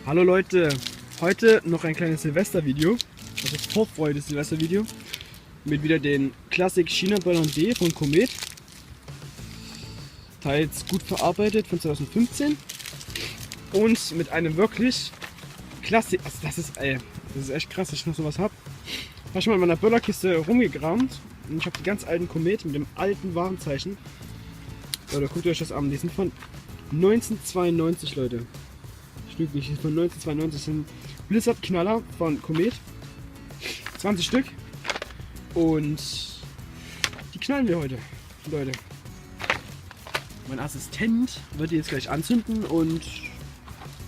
Hallo Leute, heute noch ein kleines Silvestervideo, also Vorfreude Silvestervideo mit wieder den Classic China Ballon D von Comet, teils gut verarbeitet von 2015 und mit einem wirklich Klassik, also das ist echt krass, dass ich noch sowas habe. Ich habe schon mal in meiner Böllerkiste rumgekramt und ich habe die ganz alten Comet mit dem alten Warenzeichen. Leute, guckt euch das an, die sind von 1992, Leute. Stimmt nicht, von 1992 sind Blizzard-Knaller von Comet. 20 Stück. Und die knallen wir heute, Leute. Mein Assistent wird die jetzt gleich anzünden und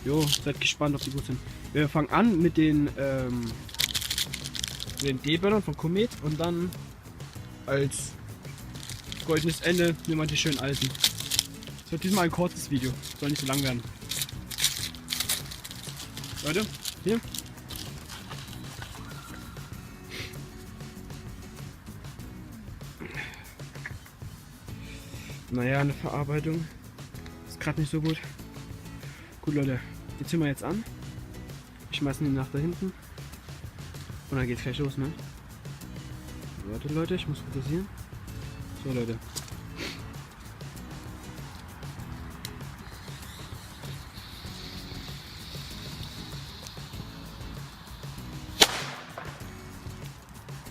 jo, seid gespannt, ob die gut sind. Wir fangen an mit den D-Böllern von Comet und dann als goldenes Ende nehmen wir die schönen alten. Das wird diesmal ein kurzes Video, soll nicht so lang werden. Leute, hier. Naja, eine Verarbeitung ist gerade nicht so gut. Gut, Leute, die ziehen wir jetzt an. Ich schmeißen die nach da hinten. Und dann geht's gleich los, ne? Warte, Leute, ich muss fokussieren. So, Leute.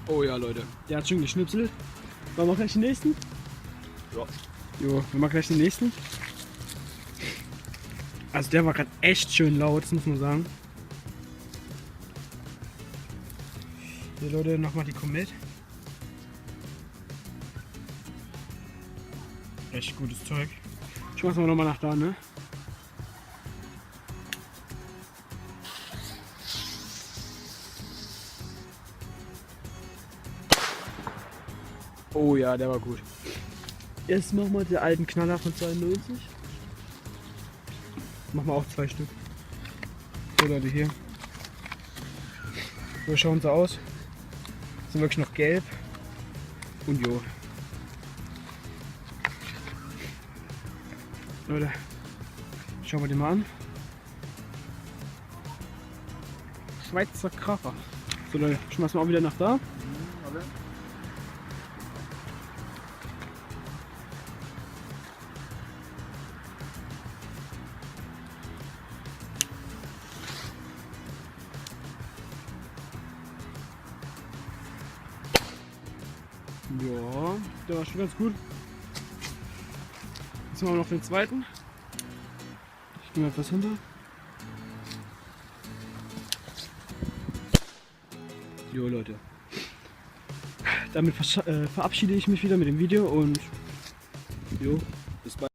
Oh ja, Leute, der hat schon geschnipselt. Machen wir gleich den nächsten? Ja. Jo, wir machen gleich den nächsten. Also der war gerade echt schön laut, das muss man sagen. Hier, Leute, nochmal die Comet. Echt gutes Zeug. Ich mach's mal nochmal nach da, ne? Oh ja, der war gut. Jetzt machen wir den alten Knaller von 92. Machen wir auch 2 Stück. So, Leute, hier. So schauen sie aus. Sind wirklich noch gelb. Und jo. Leute, schauen wir den mal an. Schweizer Kracher. So, Leute, schmeißen wir auch wieder nach da. Ja, der war schon ganz gut. Jetzt machen wir noch den zweiten. Ich gehe mal etwas hinter. Jo, Leute. Damit verabschiede ich mich wieder mit dem Video und jo, bis bald.